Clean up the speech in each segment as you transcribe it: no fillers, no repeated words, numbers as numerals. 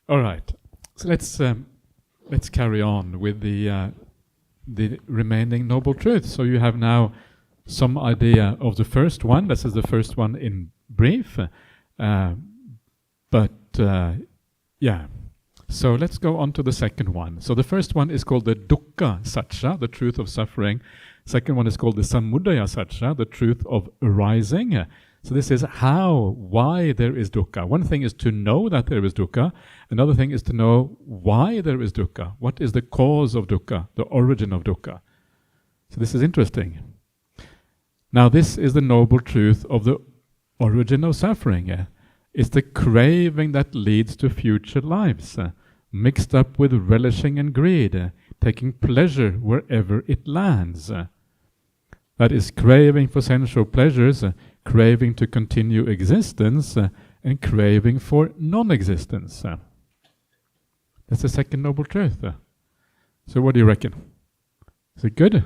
All right. So let's carry on with the remaining noble truths. So you have now some idea of the first one. This is the first one in brief, but yeah. So let's go on to the second one. So the first one is called the dukkha satcha, the truth of suffering. Second one is called the samudaya satcha, the truth of arising. So this is why there is dukkha. One thing is to know that there is dukkha. Another thing is to know why there is dukkha. What is the cause of dukkha, the origin of dukkha? So this is interesting. Now this is the noble truth of the origin of suffering. It's the craving that leads to future lives, mixed up with relishing and greed, taking pleasure wherever it lands. That is craving for sensual pleasures, craving to continue existence, and craving for non-existence. That's the second noble truth. So what do you reckon? Is it good?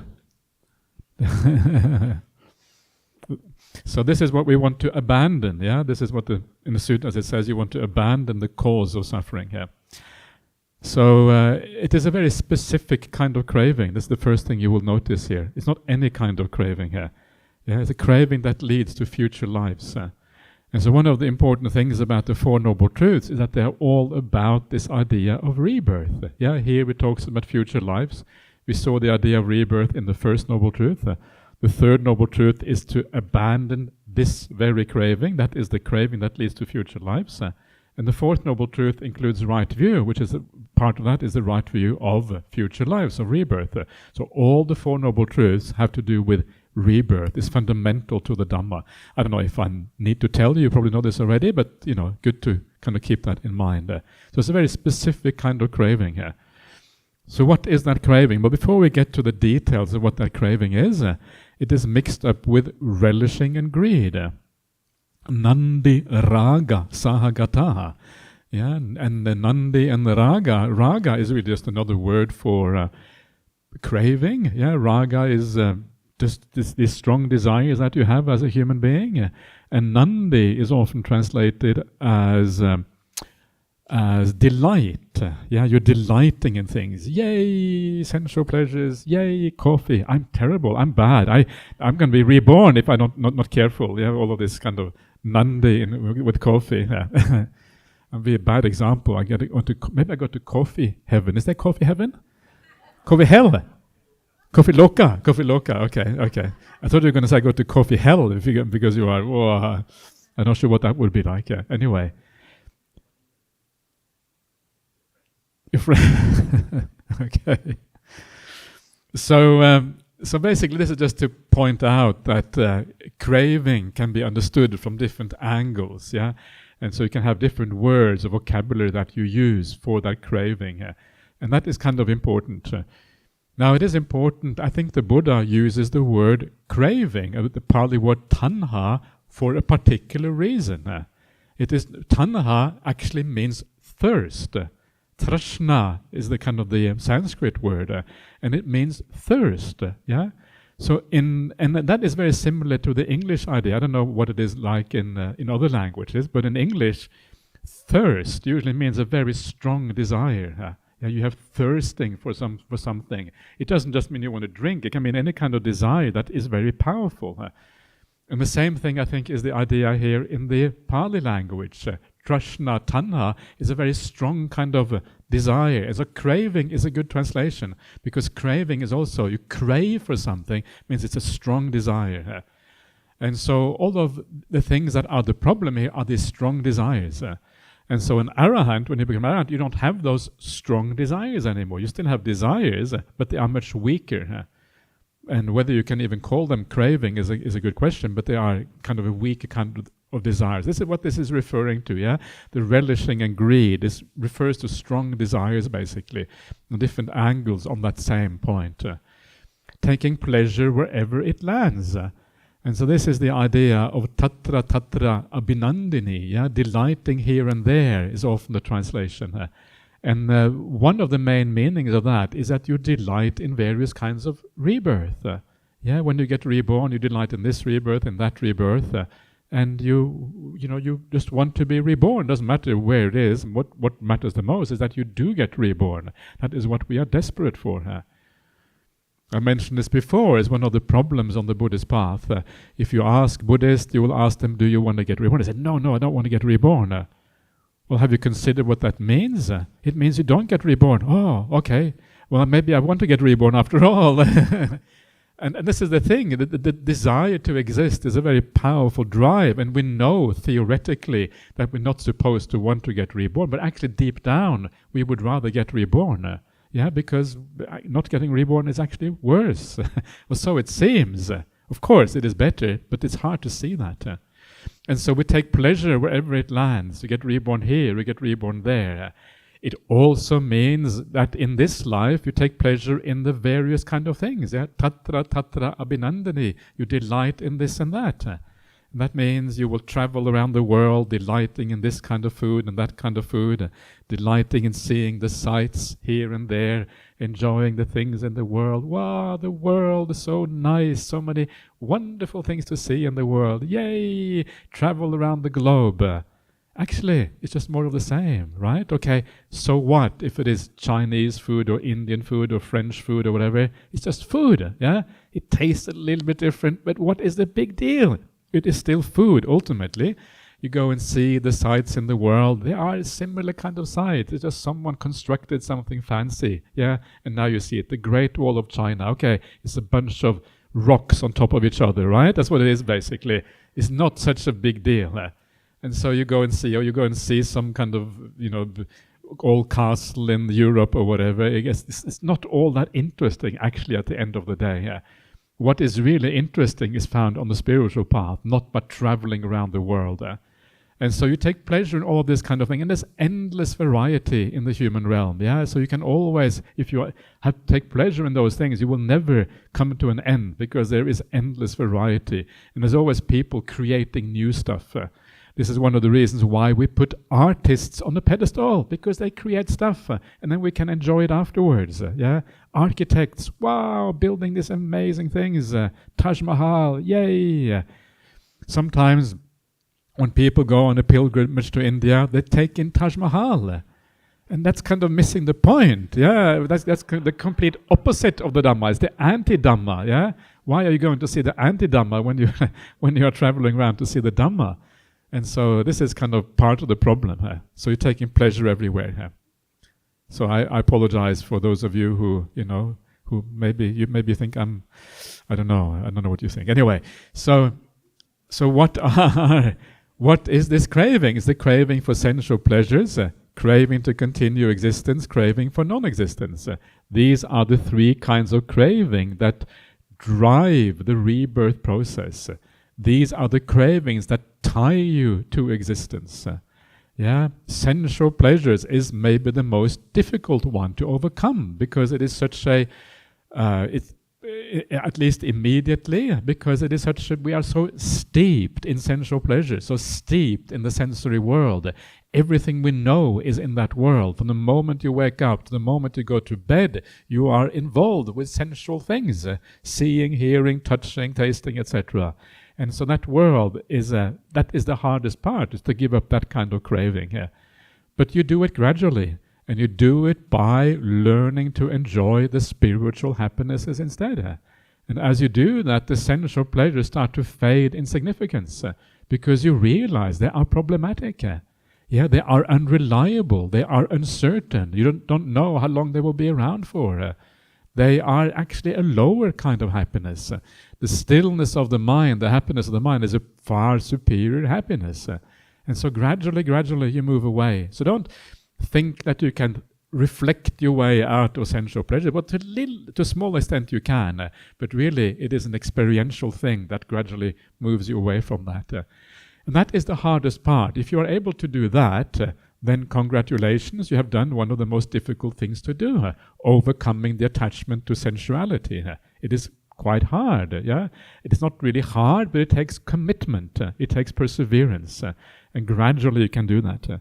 So this is what we want to abandon, yeah? This is what in the Sutta it says, you want to abandon the cause of suffering here. So it is a very specific kind of craving. This is the first thing you will notice here. It's not any kind of craving here. Yeah, it's a craving that leads to future lives. And so one of the important things about the Four Noble Truths is that they are all about this idea of rebirth. Yeah, here we talk about future lives. We saw the idea of rebirth in the first Noble Truth. The third Noble Truth is to abandon this very craving. That is the craving that leads to future lives. And the fourth Noble Truth includes right view, which is part of that is the right view of future lives, of rebirth. So all the Four Noble Truths have to do with rebirth. It's fundamental to the Dhamma. I don't know if I need to tell you, you probably know this already, but good to kind of keep that in mind. So it's a very specific kind of craving here. So what is that craving? But before we get to the details of what that craving is, it is mixed up with relishing and greed. Nandi raga sahagataha. Yeah, and the nandi and the raga is really just another word for craving. Yeah, raga is just these strong desires that you have as a human being. And nandi is often translated as delight. Yeah, you're delighting in things. Yay, sensual pleasures. Yay, coffee. I'm terrible. I'm bad. I'm going to be reborn if I'm not careful. Yeah, all of this kind of nandi with coffee. Yeah. I'll be a bad example. Maybe I go to coffee heaven. Is there coffee heaven? Coffee hell? Coffee loka. Okay. I thought you were going to say go to coffee hell because you are. Oh, I'm not sure what that would be like. Yeah. Anyway. Okay. So basically this is just to point out that craving can be understood from different angles, yeah? And so you can have different words or vocabulary that you use for that craving, and that is kind of important. Now it is important, I think the Buddha uses the word craving, the Pali word tanha, for a particular reason. Tanha actually means thirst. Trishna is the kind of the Sanskrit word, and it means thirst. Yeah, so and that is very similar to the English idea. I don't know what it is like in other languages, but in English, thirst usually means a very strong desire. Yeah, you have thirsting for something. It doesn't just mean you want to drink. It can mean any kind of desire that is very powerful. And the same thing, I think, is the idea here in the Pali language. Trishna, tanha is a very strong kind of desire. As a craving is a good translation, because craving is also, you crave for something, means it's a strong desire. And so all of the things that are the problem here are these strong desires. And so an arahant, when you become arahant, you don't have those strong desires anymore. You still have desires, but they are much weaker. And whether you can even call them craving is a good question, but they are kind of a weaker kind of desires. This is what this is referring to, yeah? The relishing and greed. This refers to strong desires, basically, on different angles on that same point. Taking pleasure wherever it lands. And so this is the idea of tatra abhinandini, yeah? Delighting here and there is often the translation. And one of the main meanings of that is that you delight in various kinds of rebirth. Yeah, when you get reborn, you delight in this rebirth, in that rebirth. and you just want to be reborn. Doesn't matter where it is. What matters the most is that you do get reborn. That is what we are desperate for. I mentioned this before as one of the problems on the Buddhist path. If you ask Buddhists, you will ask them, do you want to get reborn? They say, no, I don't want to get reborn. Well, have you considered what that means? It means you don't get reborn. Oh, okay. Well, maybe I want to get reborn after all. And this is the thing, the desire to exist is a very powerful drive, and we know theoretically that we're not supposed to want to get reborn, but actually deep down we would rather get reborn. Because not getting reborn is actually worse. Well, so it seems. Of course it is better, but it's hard to see that. And so we take pleasure wherever it lands. We get reborn here, we get reborn there. It also means that in this life you take pleasure in the various kind of things. Tatra abhinandani. You delight in this and that. And that means you will travel around the world delighting in this kind of food and that kind of food, delighting in seeing the sights here and there, enjoying the things in the world. Wow, the world is so nice, so many wonderful things to see in the world. Yay! Travel around the globe. Actually, it's just more of the same, right? Okay, so what if it is Chinese food or Indian food or French food or whatever? It's just food, yeah? It tastes a little bit different, but what is the big deal? It is still food, ultimately. You go and see the sights in the world. They are a similar kind of sight. It's just someone constructed something fancy, yeah? And now you see it, the Great Wall of China. Okay, it's a bunch of rocks on top of each other, right? That's what it is, basically. It's not such a big deal. And so you go and see some kind of, old castle in Europe or whatever. I guess it's not all that interesting, actually, at the end of the day. What is really interesting is found on the spiritual path, not by traveling around the world. And so you take pleasure in all of this kind of thing, and there's endless variety in the human realm. So you can always, if you take pleasure in those things, you will never come to an end, because there is endless variety, and there's always people creating new stuff. This is one of the reasons why we put artists on the pedestal, because they create stuff, and then we can enjoy it afterwards. Architects, wow, building these amazing things. Taj Mahal, yay! Sometimes when people go on a pilgrimage to India, they take in Taj Mahal. And that's kind of missing the point. That's the complete opposite of the Dhamma. It's the anti-Dhamma. Why are you going to see the anti-Dhamma when you are traveling around to see the Dhamma? And so this is kind of part of the problem. So you're taking pleasure everywhere. So I apologize for those of you who maybe think I don't know what you think. Anyway, so what is this craving? Is the craving for sensual pleasures, craving to continue existence, craving for non-existence. These are the three kinds of craving that drive the rebirth process. These are the cravings that tie you to existence. Sensual pleasures is maybe the most difficult one to overcome, because it is such a, at least immediately, because it is we are so steeped in sensual pleasure, so steeped in the sensory world. Everything we know is in that world. From the moment you wake up to the moment you go to bed, you are involved with sensual things, seeing, hearing, touching, tasting, etc. And so that world is that is the hardest part, is to give up that kind of craving. But you do it gradually, and you do it by learning to enjoy the spiritual happinesses instead. And as you do that, the sensual pleasures start to fade in significance, because you realize they are problematic. They are unreliable, they are uncertain. You don't know how long they will be around for. They are actually a lower kind of happiness. The stillness of the mind, the happiness of the mind, is a far superior happiness. And so gradually you move away. So don't think that you can reflect your way out of sensual pleasure, but to a small extent you can. But really it is an experiential thing that gradually moves you away from that. And that is the hardest part. If you are able to do that, then congratulations, you have done one of the most difficult things to do, overcoming the attachment to sensuality. It is quite hard. It is not really hard, but it takes commitment, it takes perseverance, and gradually you can do that.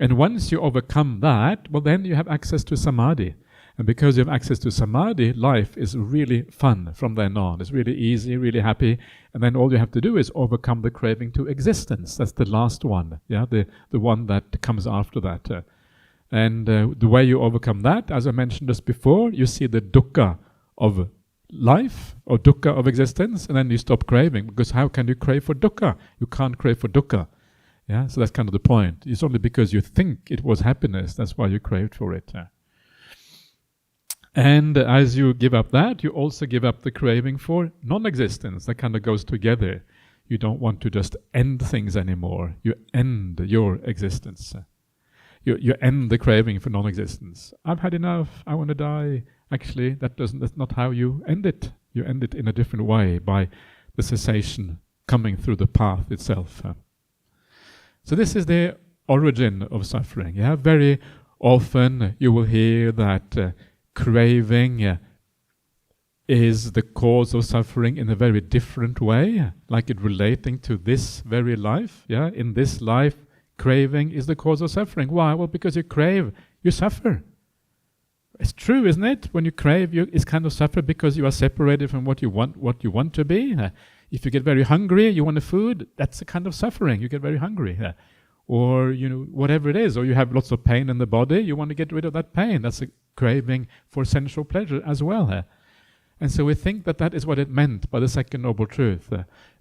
And once you overcome that, well, then you have access to samadhi. And because you have access to samadhi, life is really fun from then on. It's really easy, really happy. And then all you have to do is overcome the craving to existence. That's the last one, yeah, the one that comes after that. And the way you overcome that, as I mentioned just before, you see the dukkha of life or dukkha of existence, and then you stop craving, because how can you crave for dukkha? You can't crave for dukkha. Yeah, so that's kind of the point. It's only because you think it was happiness, that's why you craved for it. And as you give up that, you also give up the craving for non-existence. That kind of goes together. You don't want to just end things anymore. You end your existence. You end the craving for non-existence. I've had enough, I want to die. Actually, that's not how you end it. You end it in a different way, by the cessation coming through the path itself. So this is the origin of suffering. Yeah? Very often you will hear that craving is the cause of suffering in a very different way, like it relating to this very life. Yeah? In this life, craving is the cause of suffering. Why? Well, because you crave, you suffer. It's true, isn't it? When you crave, it's kind of suffer because you are separated from what you want to be. If you get very hungry, you want a food, that's a kind of suffering. You get very hungry. Or, whatever it is. Or you have lots of pain in the body, you want to get rid of that pain. That's a craving for sensual pleasure as well. And so we think that is what it meant by the second noble truth.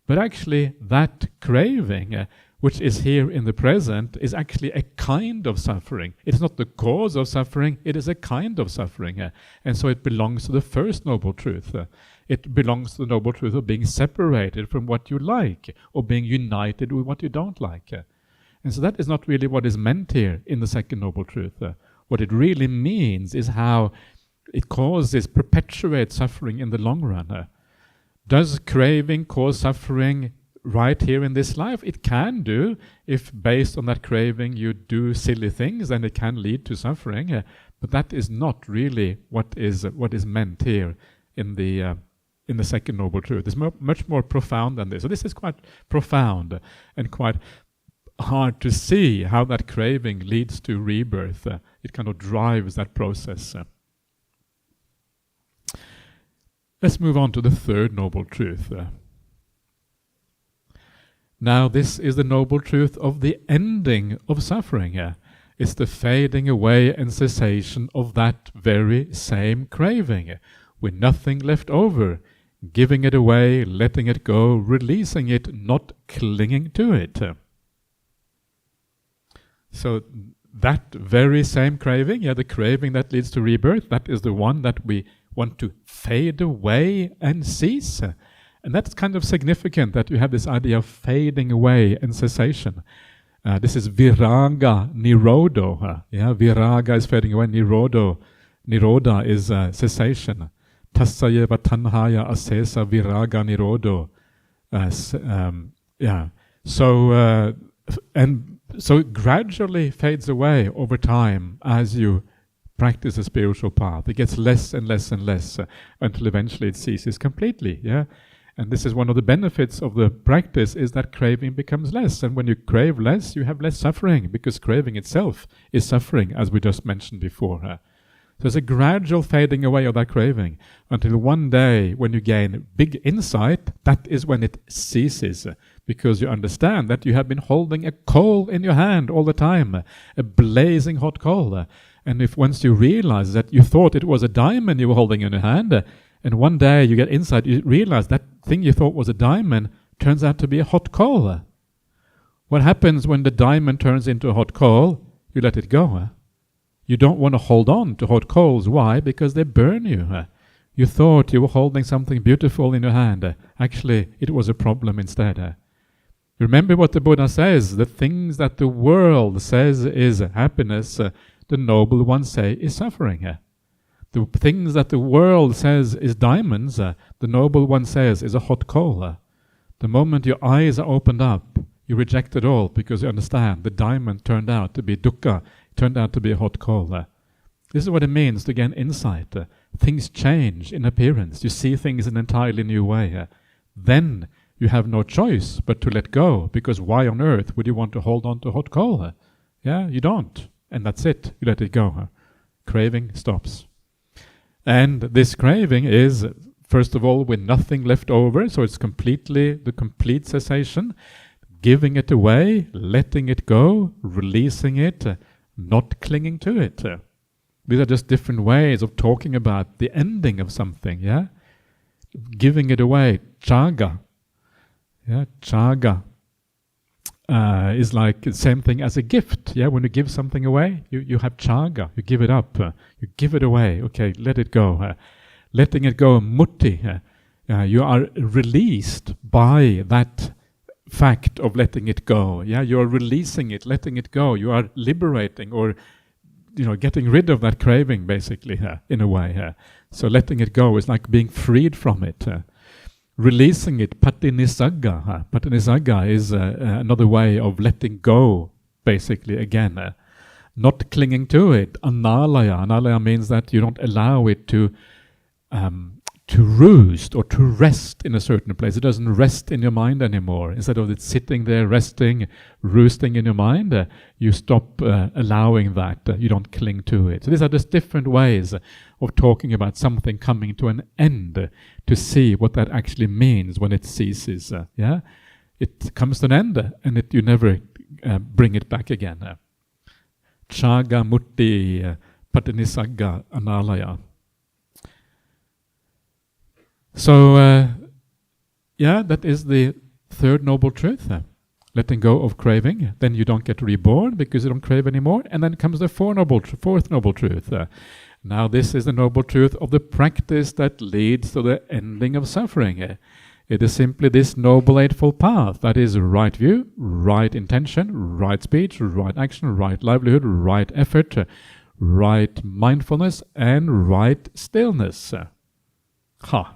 But actually, that craving, which is here in the present, is actually a kind of suffering. It's not the cause of suffering, it is a kind of suffering. And so it belongs to the first noble truth. It belongs to the noble truth of being separated from what you like, or being united with what you don't like. And so that is not really what is meant here in the second noble truth. What it really means is how it perpetuates suffering in the long run. Does craving cause suffering right here in this life? It can do. If based on that craving you do silly things, then it can lead to suffering. But that is not really what is meant here in the second noble truth. It's much more profound than this. So this is quite profound and quite hard to see how that craving leads to rebirth. It kind of drives that process. Let's move on to the third noble truth. Now this is the noble truth of the ending of suffering. It's the fading away and cessation of that very same craving, with nothing left over, giving it away, letting it go, releasing it, not clinging to it. So that very same craving, the craving that leads to rebirth, that is the one that we want to fade away and cease. And that's kind of significant that you have this idea of fading away and cessation. This is viraga nirodho. Viraga is fading away, nirodha is cessation. Tassayeva tanhaya asesa viraga nirodho. So it gradually fades away over time as you practice a spiritual path. It gets less and less and less until eventually it ceases completely. And this is one of the benefits of the practice, is that craving becomes less. And when you crave less, you have less suffering, because craving itself is suffering, as we just mentioned before. So there's a gradual fading away of that craving until one day when you gain big insight, that is when it ceases, because you understand that you have been holding a coal in your hand all the time, a blazing hot coal. And if once you realize that you thought it was a diamond you were holding in your hand, and one day you get insight, you realize that thing you thought was a diamond turns out to be a hot coal. What happens when the diamond turns into a hot coal? You let it go. You don't want to hold on to hot coals. Why? Because they burn you. You thought you were holding something beautiful in your hand. Actually, it was a problem instead. Remember what the Buddha says: the things that the world says is happiness, the noble ones say is suffering. The things that the world says is diamonds, the noble one says is a hot coal. The moment your eyes are opened up, you reject it all, because you understand the diamond turned out to be dukkha, turned out to be a hot coal. This is what it means to gain insight. Things change in appearance. You see things in an entirely new way. Then you have no choice but to let go, because why on earth would you want to hold on to hot coal? You don't. And that's it. You let it go. Craving stops. And this craving is, first of all, with nothing left over, so it's completely the complete cessation, giving it away, letting it go, releasing it, not clinging to it. These are just different ways of talking about the ending of something, yeah? Giving it away, chaga. Yeah, chaga is like the same thing as a gift. Yeah, when you give something away, you have chaga, you give it up, you give it away. Okay, let it go. Letting it go, mutti. You are released by that fact of letting it go. Yeah, you are releasing it, letting it go. You are liberating, or getting rid of that craving, basically, in a way. So letting it go is like being freed from it. Releasing it, patinisagga. Patinisagga is another way of letting go, basically, again. Not clinging to it. Analaya. Analaya means that you don't allow it to roost or to rest in a certain place. It doesn't rest in your mind anymore. Instead of it sitting there, resting, roosting in your mind, you stop allowing that. You don't cling to it. So these are just different ways of talking about something coming to an end, to see what that actually means when it ceases. Yeah, it comes to an end, and you never bring it back again. Chaga, mutti, patinisagga, analaya. So, that is the third noble truth. Letting go of craving. Then you don't get reborn because you don't crave anymore. And then comes the fourth noble truth. Now this is the noble truth of the practice that leads to the ending of suffering. It is simply this noble eightfold path. That is right view, right intention, right speech, right action, right livelihood, right effort, right mindfulness, and right stillness.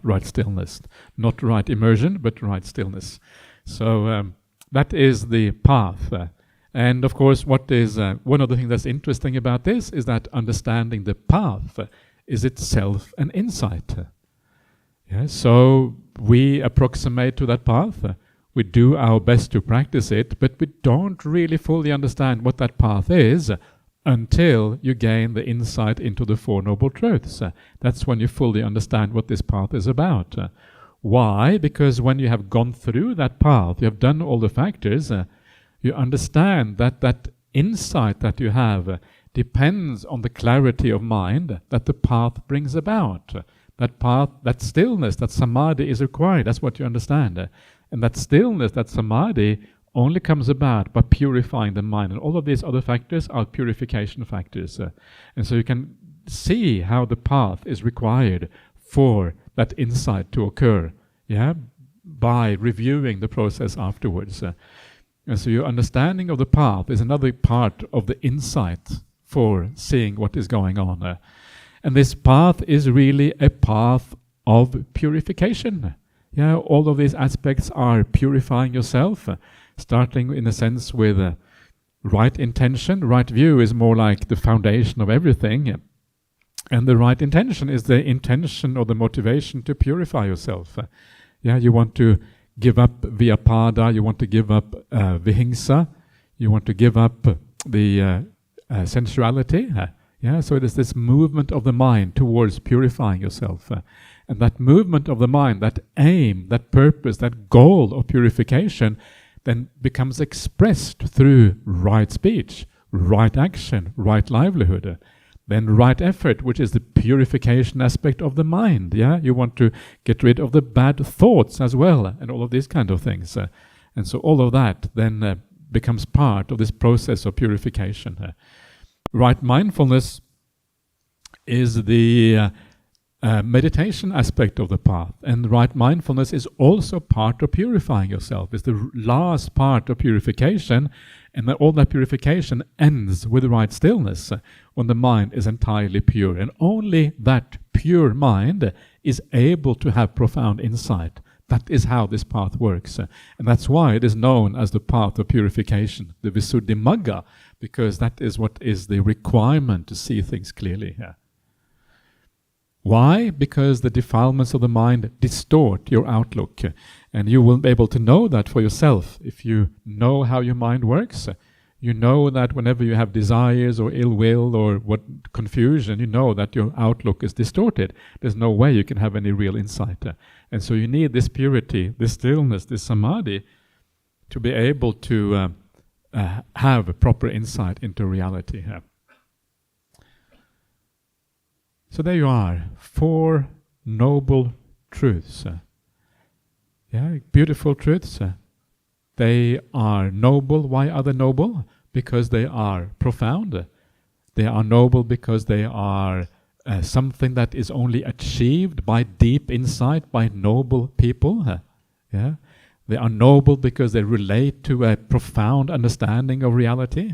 Right stillness. Not right immersion, but right stillness. So that is the path. And of course, what is one of the things that's interesting about this is that understanding the path is itself an insight. So we approximate to that path. We do our best to practice it, but we don't really fully understand what that path is until you gain the insight into the Four Noble Truths. That's when you fully understand what this path is about. Why? Because when you have gone through that path, you have done all the factors, you understand that that insight that you have depends on the clarity of mind that the path brings about. That path, that stillness, that samadhi is required. That's what you understand. And that stillness, that samadhi, only comes about by purifying the mind. And all of these other factors are purification factors. And so you can see how the path is required for that insight to occur, by reviewing the process afterwards. And so your understanding of the path is another part of the insight for seeing what is going on. And this path is really a path of purification. All of these aspects are purifying yourself, starting in a sense with right intention. Right view is more like the foundation of everything. And the right intention is the intention or the motivation to purify yourself. You want to give up vyapada, you want to give up vihingsa, you want to give up the sensuality. So it is this movement of the mind towards purifying yourself. And that movement of the mind, that aim, that purpose, that goal of purification then becomes expressed through right speech, right action, right livelihood. Then right effort, which is the purification aspect of the mind. You want to get rid of the bad thoughts as well, and all of these kind of things. And so all of that then becomes part of this process of purification. Right mindfulness is the meditation aspect of the path, and right mindfulness is also part of purifying yourself. It's the last part of purification, and all that purification ends with right stillness, when the mind is entirely pure. And only that pure mind is able to have profound insight. That is how this path works. And that's why it is known as the path of purification, the Visuddhimagga, because that is what is the requirement to see things clearly here. Why? Because the defilements of the mind distort your outlook. And you will be able to know that for yourself. If you know how your mind works, You know that whenever you have desires or ill will or what confusion, you know that your outlook is distorted. There's no way you can have any real insight. And so you need this purity, this stillness, this samadhi to be able to have a proper insight into reality. So there you are, 4 noble truths. Beautiful truths. They are noble. Why are they noble? Because they are profound. They are noble because they are something that is only achieved by deep insight, by noble people. They are noble because they relate to a profound understanding of reality.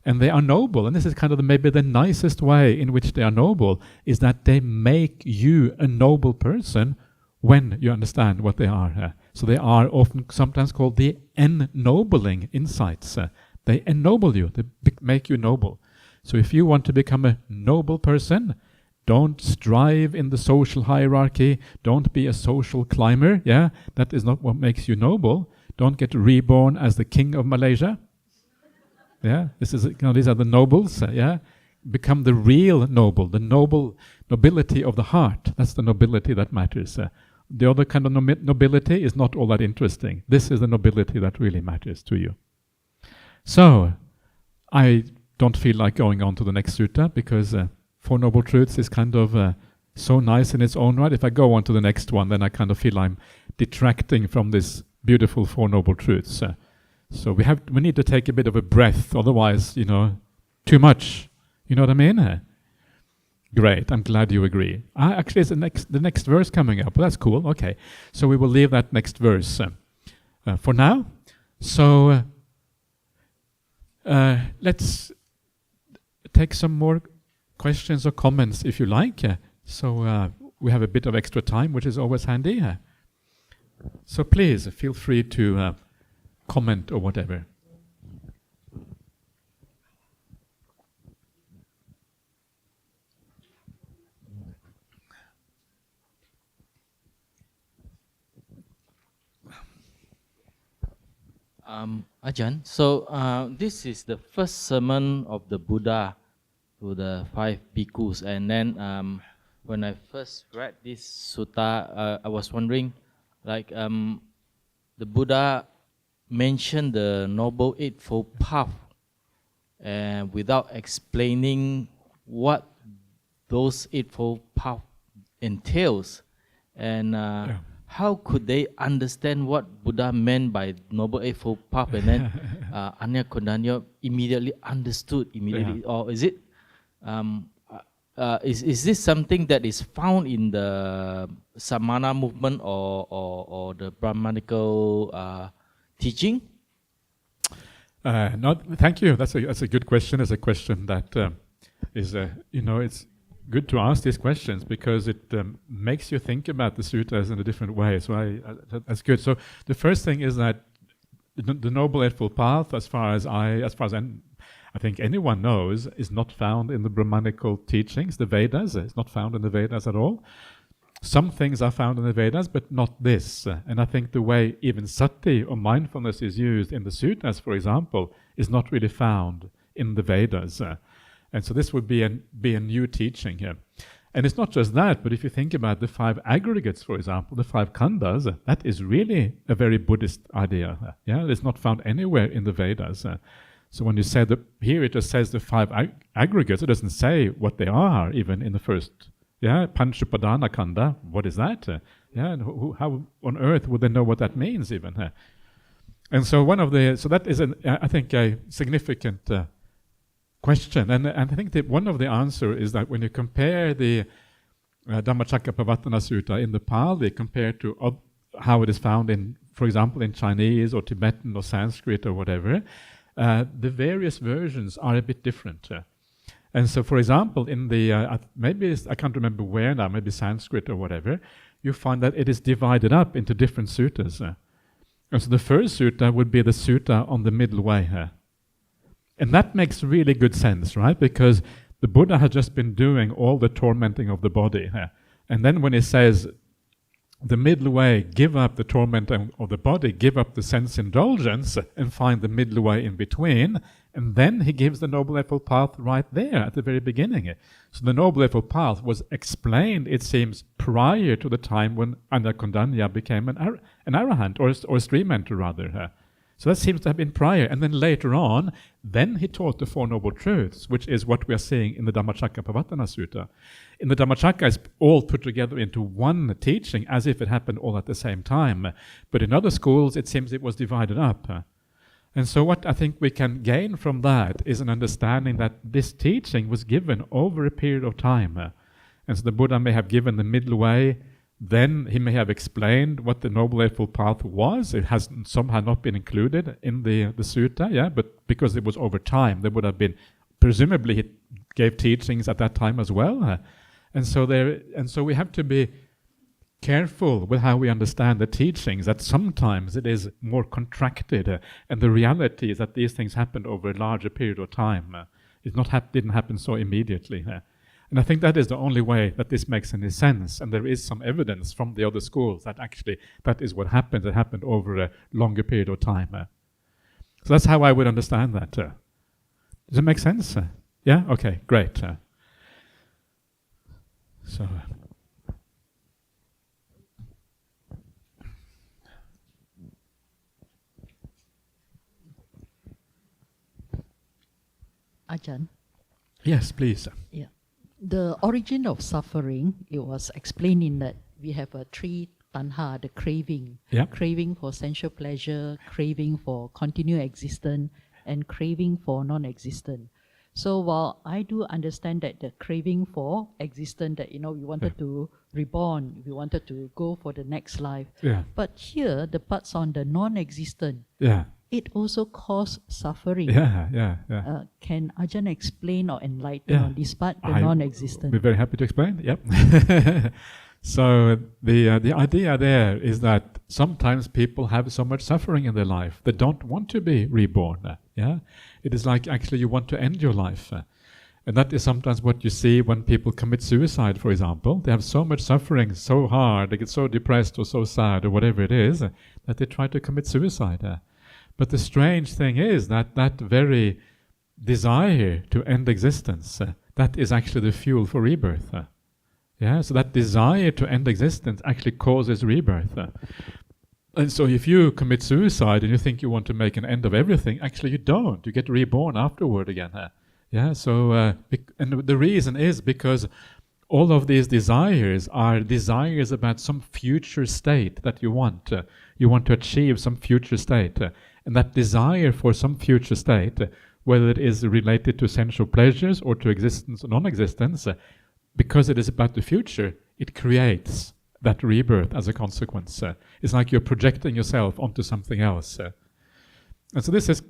And they are noble, and this is kind of maybe the nicest way in which they are noble, is that they make you a noble person when you understand what they are. So they are often sometimes called the ennobling insights. They ennoble you, they make you noble. So if you want to become a noble person, don't strive in the social hierarchy, don't be a social climber, that is not what makes you noble. Don't get reborn as the king of Malaysia. These are the nobles, Become the real noble, the nobility of the heart. That's the nobility that matters. The other kind of nobility is not all that interesting. This is the nobility that really matters to you. So, I don't feel like going on to the next sutta because 4 Noble Truths is kind of so nice in its own right. If I go on to the next one, then I kind of feel I'm detracting from this beautiful 4 Noble Truths. So we need to take a bit of a breath, otherwise, too much. You know what I mean? Great, I'm glad you agree. Actually, it's the next verse coming up. That's cool. Okay, so we will leave that next verse for now. So let's take some more questions or comments if you like. So we have a bit of extra time, which is always handy. So please feel free to comment or whatever. Ajahn, so this is the first sermon of the Buddha to the 5 bhikkhus, and then when I first read this sutta, I was wondering, the Buddha mentioned the Noble Eightfold Path, and without explaining what those Eightfold Path entails, and how could they understand what Buddha meant by Noble Eightfold Path, and then Anya Kondanya immediately understood or is it is this something that is found in the Samana movement or the Brahmanical teaching? Thank you. That's a good question. It's a question that is it's good to ask these questions because it makes you think about the suttas in a different way. So that's good. So the first thing is that the Noble Eightfold Path, as far as I think anyone knows, is not found in the Brahmanical teachings, the Vedas. It's not found in the Vedas at all. Some things are found in the Vedas, but not this. And I think the way even sati or mindfulness is used in the suttas, for example, is not really found in the Vedas. And so this would be a new teaching here. And it's not just that, but if you think about the 5 aggregates, for example, the 5 khandhas, that is really a very Buddhist idea. It's not found anywhere in the Vedas. So when you say that here, it just says the 5 aggregates. It doesn't say what they are, even in the first. Panchapadana khandha. What is that? And how on earth would they know what that means, even? And so that is I think a significant question, and I think that one of the answer is that when you compare the Dhammacakkappavattana Sutta in the Pali compared to how it is found in, for example, in Chinese or Tibetan or Sanskrit or whatever, the various versions are a bit different. And so, for example, in the I can't remember where now, maybe Sanskrit or whatever, you find that it is divided up into different suttas. And so the first sutta would be the sutta on the middle way. And that makes really good sense, right? Because the Buddha has just been doing all the tormenting of the body. And then when he says, the middle way, give up the torment of the body, give up the sense indulgence, and find the middle way in between. And then he gives the Noble Eightfold Path right there at the very beginning. So the Noble Eightfold Path was explained, it seems, prior to the time when Anakondanya became an arahant, or a stream enter rather. So that seems to have been prior. And then later on, then he taught the Four Noble Truths, which is what we are seeing in the Dhammacakkappavattana Sutta. In the Dhammacakka, it's all put together into one teaching, as if it happened all at the same time. But in other schools, it seems it was divided up. And so what I think we can gain from that is an understanding that this teaching was given over a period of time. And so the Buddha may have given the middle way, then he may have explained what the Noble Eightfold Path was. It has somehow not been included in the sutta, but because it was over time, there would have been, presumably he gave teachings at that time as well. And so we have to be careful with how we understand the teachings, that sometimes it is more contracted, and the reality is that these things happened over a larger period of time. It didn't happen so immediately. And I think that is the only way that this makes any sense, and there is some evidence from the other schools that actually that is what happened. It happened over a longer period of time. So that's how I would understand that. Does it make sense? Yeah? Okay, great. Ajahn. Yes, please. Yeah. The origin of suffering, it was explained in that we have a three tanha, the craving. Yeah. Craving for sensual pleasure, craving for continued existence, and craving for non-existent. So while I do understand that the craving for existence, that we wanted to reborn, we wanted to go for the next life. Yeah. But here, the parts on the non-existent, it also causes suffering. Can Ajahn explain or enlighten on this part, the non-existent? I'll be very happy to explain. Yep. So the idea there is that sometimes people have so much suffering in their life they don't want to be reborn. It is like actually you want to end your life. And that is sometimes what you see when people commit suicide, for example. They have so much suffering, so hard, they get so depressed or so sad or whatever it is, that they try to commit suicide. But the strange thing is that that very desire to end existence, that is actually the fuel for rebirth. So that desire to end existence actually causes rebirth. And so if you commit suicide and you think you want to make an end of everything, actually you don't. You get reborn afterward again. And the reason is because all of these desires are desires about some future state that you want. You want to achieve some future state. And that desire for some future state, whether it is related to sensual pleasures or to existence or non-existence, because it is about the future, it creates that rebirth as a consequence. It's like you're projecting yourself onto something else. And so this is,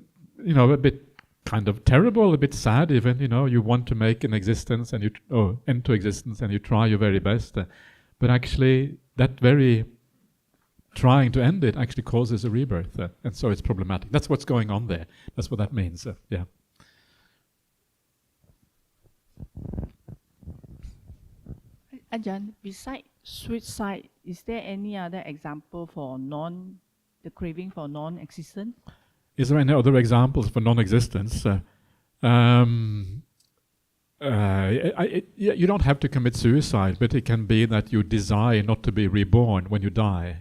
a bit kind of terrible, a bit sad even, you want to make an existence and end to existence and you try your very best. But actually, that very trying to end it actually causes a rebirth. And so it's problematic. That's what's going on there. That's what that means. Ajahn, besides suicide, is there any other example for the craving for non-existence? Is there any other examples for non-existence? You don't have to commit suicide, but it can be that you desire not to be reborn when you die.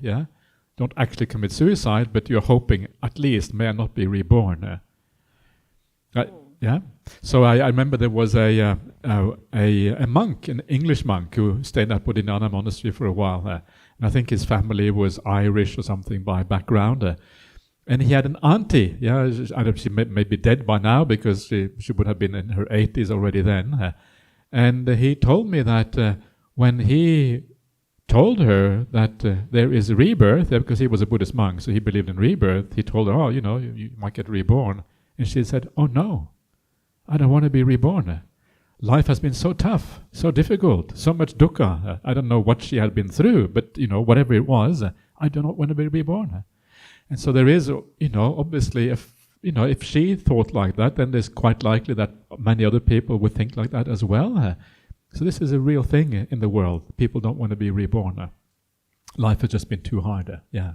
Don't actually commit suicide, but you're hoping at least may I not be reborn. So I remember there was a monk, an English monk, who stayed at Bodhinana Monastery for a while. And I think his family was Irish or something by background. And he had an auntie. She may be dead by now because she would have been in her 80s already then. And he told me that when he told her that there is a rebirth, because he was a Buddhist monk, so he believed in rebirth, he told her, you might get reborn. And she said, oh no, I don't want to be reborn. Life has been so tough, so difficult, so much dukkha. I don't know what she had been through, but whatever it was, I do not want to be reborn. And so there is, obviously, if she thought like that, then there's quite likely that many other people would think like that as well. So this is a real thing in the world. People don't want to be reborn. Life has just been too hard. Yeah.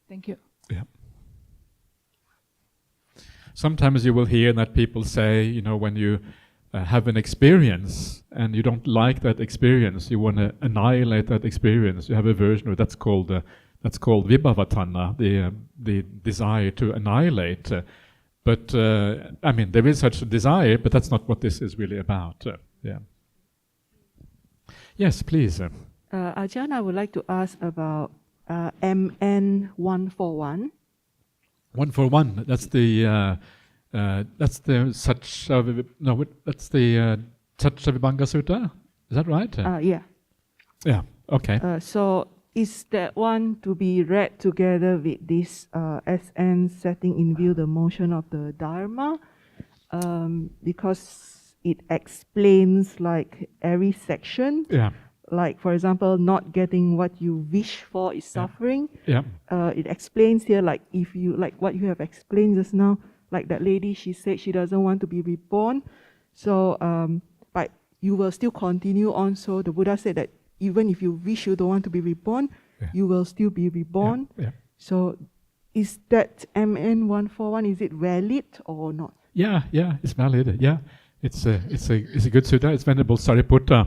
Thank you. Yeah. Sometimes you will hear that people say, when you have an experience and you don't like that experience, you want to annihilate that experience. You have a version of that's called vibhavatana, the desire to annihilate. But there is such a desire, but that's not what this is really about. Yeah. Yes, please. Ajahn, I would like to ask about MN 141. 141. That's the Satchavibhanga Sutta. Is that right? Yeah. Yeah. Okay. So is that one to be read together with this SN setting in view the motion of the Dharma? Because it explains like every section. Yeah. Like, for example, not getting what you wish for is suffering. Yeah. It explains here, like, if you, like what you have explained just now, like that lady, she said she doesn't want to be reborn. So, but you will still continue on. So the Buddha said that even if you wish you don't want to be reborn, you will still be reborn. Yeah. So is that MN 141, is it valid or not? Yeah, it's valid. Yeah. It's a good sutta. It's Venerable Sariputta.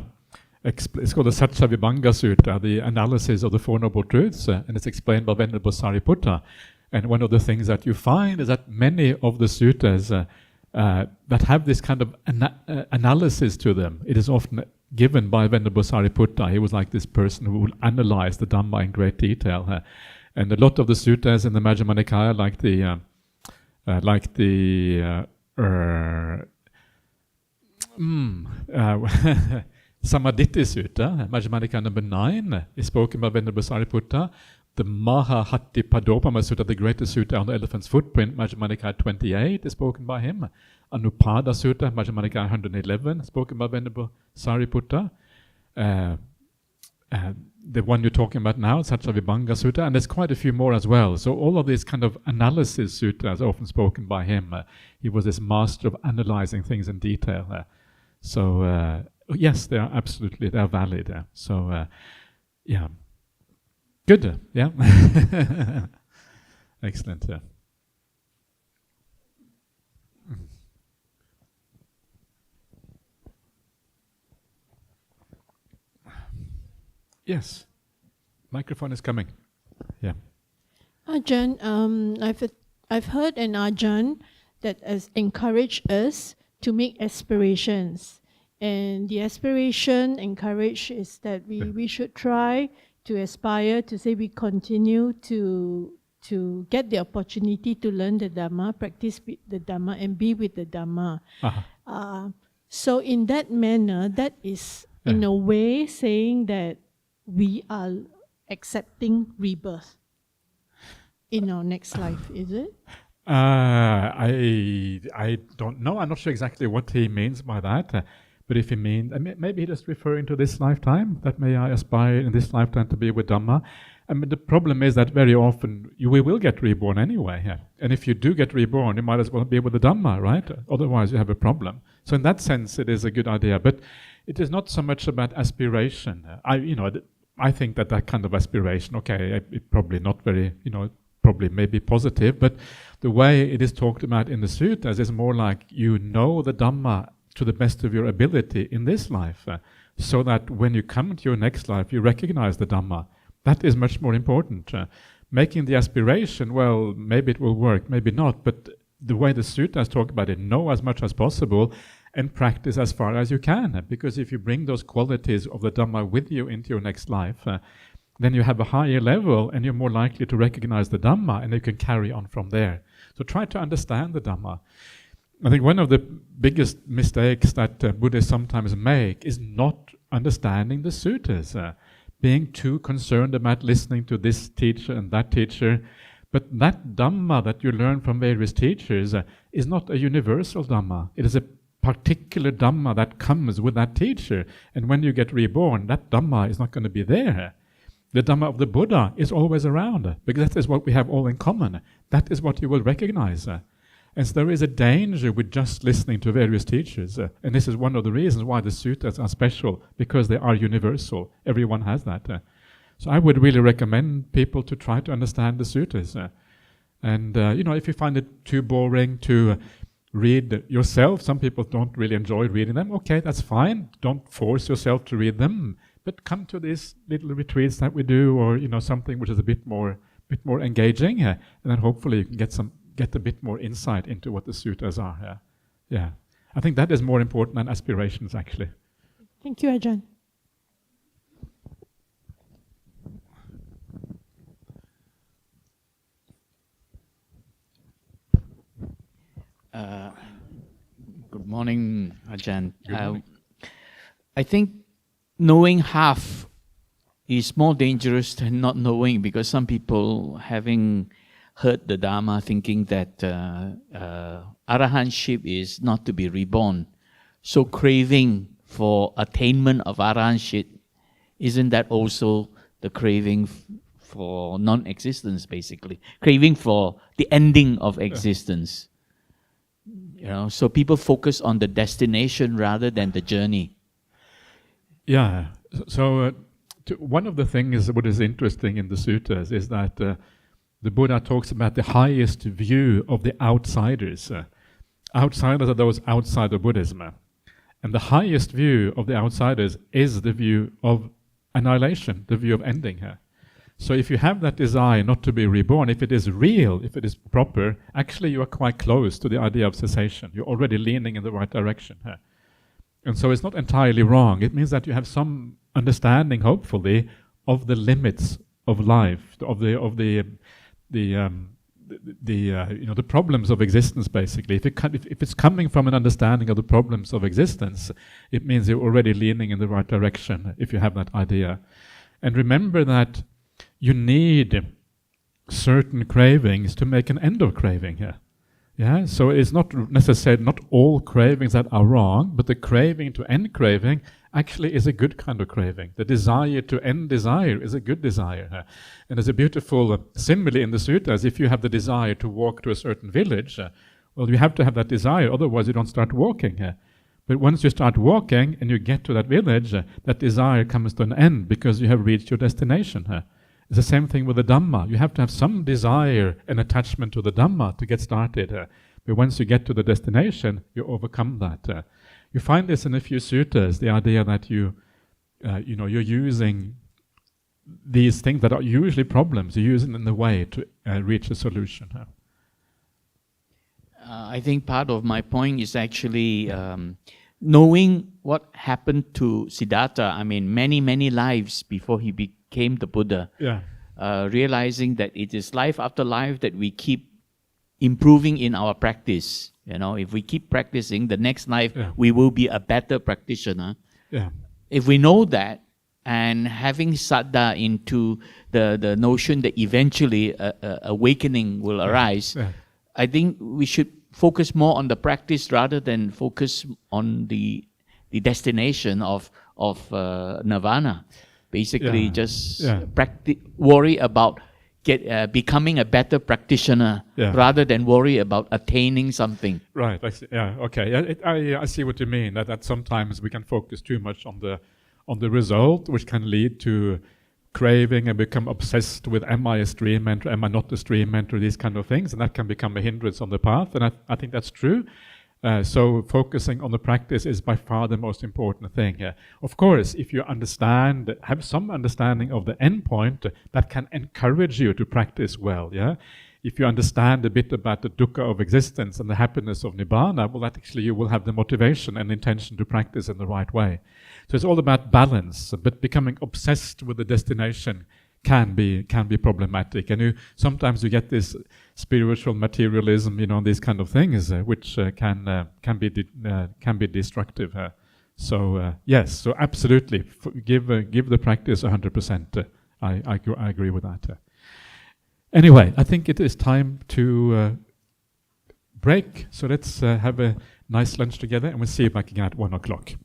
It's called the Satchavibhanga Sutta, the analysis of the Four Noble Truths, and it's explained by Venerable Sariputta. And one of the things that you find is that many of the suttas that have this kind of analysis to them, it is often given by Venerable Sariputta. He was like this person who would analyze the Dhamma in great detail. And a lot of the suttas in the Majjhima Nikaya, like the Samadhitti Sutta, Majjhima Nikaya number 9, is spoken by Venerable Sariputta. The Mahahatti Padopama Sutta, the greatest sutta on the elephant's footprint, Majjhima Nikaya 28, is spoken by him. Anupada Sutta, Majjhima Nikaya 111, spoken by Venerable Sariputta. The one you're talking about now, Satchavibhanga Sutta, and there's quite a few more as well. So all of these kind of analysis suttas are often spoken by him. He was this master of analyzing things in detail. So yes, they are valid. So yeah. Good, yeah. Excellent, yeah. Yes, microphone is coming. Yeah. Ajahn, I've heard an Ajahn that has encouraged us to make aspirations, and the aspiration encouraged is that we should try to aspire to say we continue to get the opportunity to learn the Dhamma, practice with the Dhamma, and be with the Dhamma. So in that manner, that is in a way saying that we are accepting rebirth in our next life, is it? I don't know. I'm not sure exactly what he means by that. But if he means, maybe he's just referring to this lifetime, that may I aspire in this lifetime to be with Dhamma. The problem is that very often we will get reborn anyway. Yeah. And if you do get reborn, you might as well be with the Dhamma, right? Otherwise you have a problem. So in that sense, it is a good idea. But it is not so much about aspiration. I think that kind of aspiration, it probably not very, probably maybe positive, but the way it is talked about in the suttas is more like the Dhamma to the best of your ability in this life, so that when you come into your next life, you recognize the Dhamma. That is much more important. Making the aspiration, well, maybe it will work, maybe not, but the way the suttas talk about it, know as much as possible and practice as far as you can. Because if you bring those qualities of the Dhamma with you into your next life, then you have a higher level and you're more likely to recognize the Dhamma, and you can carry on from there. So try to understand the Dhamma. I think one of the biggest mistakes that Buddhists sometimes make is not understanding the suttas, being too concerned about listening to this teacher and that teacher. But that Dhamma that you learn from various teachers is not a universal Dhamma. It is a particular Dhamma that comes with that teacher. And when you get reborn, that Dhamma is not going to be there. The Dhamma of the Buddha is always around, because that is what we have all in common. That is what you will recognize. And so there is a danger with just listening to various teachers. And this is one of the reasons why the suttas are special, because they are universal. Everyone has that. So I would really recommend people to try to understand the suttas. And if you find it too boring to read yourself, some people don't really enjoy reading them. Okay, that's fine. Don't force yourself to read them, but come to these little retreats that we do, or something which is a bit more engaging, and then hopefully you can get a bit more insight into what the suttas are. Yeah, I think that is more important than aspirations, actually. Thank you, Ajahn. Good morning, Ajahn. Good morning. I think knowing half is more dangerous than not knowing, because some people, having heard the Dharma, thinking that arahantship is not to be reborn. So craving for attainment of arahantship, isn't that also the craving for non-existence, basically? Craving for the ending of existence. So people focus on the destination rather than the journey. Yeah. So one of the things what is interesting in the suttas is that the Buddha talks about the highest view of the outsiders. Outsiders are those outside of Buddhism. And the highest view of the outsiders is the view of annihilation, the view of ending here. So if you have that desire not to be reborn, if it is real, if it is proper, actually you are quite close to the idea of cessation. You're already leaning in the right direction here. And so it's not entirely wrong. It means that you have some understanding, hopefully, of the limits of life, of the problems of existence, basically. If it's coming from an understanding of the problems of existence, it means you're already leaning in the right direction, if you have that idea. And remember that you need certain cravings to make an end of craving here. Yeah, so it's not necessarily not all cravings that are wrong, but the craving to end craving actually is a good kind of craving. The desire to end desire is a good desire. And there's a beautiful simile in the suttas. If you have the desire to walk to a certain village, well, you have to have that desire, otherwise you don't start walking. But once you start walking and you get to that village, that desire comes to an end because you have reached your destination. It's the same thing with the Dhamma. You have to have some desire and attachment to the Dhamma to get started. But once you get to the destination, you overcome that. You find this in a few suttas, the idea that you're using these things that are usually problems, you're using them in the way to reach a solution. I think part of my point is actually knowing what happened to Siddhartha. I mean, many lives before he became the Buddha. Yeah. Realizing that it is life after life that we keep improving in our practice. If we keep practicing, the next life we will be a better practitioner. Yeah. If we know that, and having saddha into the notion that eventually awakening will arise, I think we should focus more on the practice rather than focus on the destination of nirvana. Basically, worry about becoming a better practitioner rather than worry about attaining something. Right. I see. Yeah. Okay. I see what you mean. That sometimes we can focus too much on the result, which can lead to craving and become obsessed with, am I a stream enter, am I not a stream enter, these kind of things, and that can become a hindrance on the path. And I think that's true. So focusing on the practice is by far the most important thing. Of course, if you have some understanding of the end point, that can encourage you to practice well. Yeah, if you understand a bit about the dukkha of existence and the happiness of nibbana, well, that actually you will have the motivation and intention to practice in the right way. So it's all about balance, but becoming obsessed with the destination can be problematic, and sometimes you get this spiritual materialism, these kind of things, which can be destructive. So yes, so absolutely, give the practice 100%. I agree with that. Anyway, I think it is time to break. So let's have a nice lunch together, and we'll see you back again at 1:00.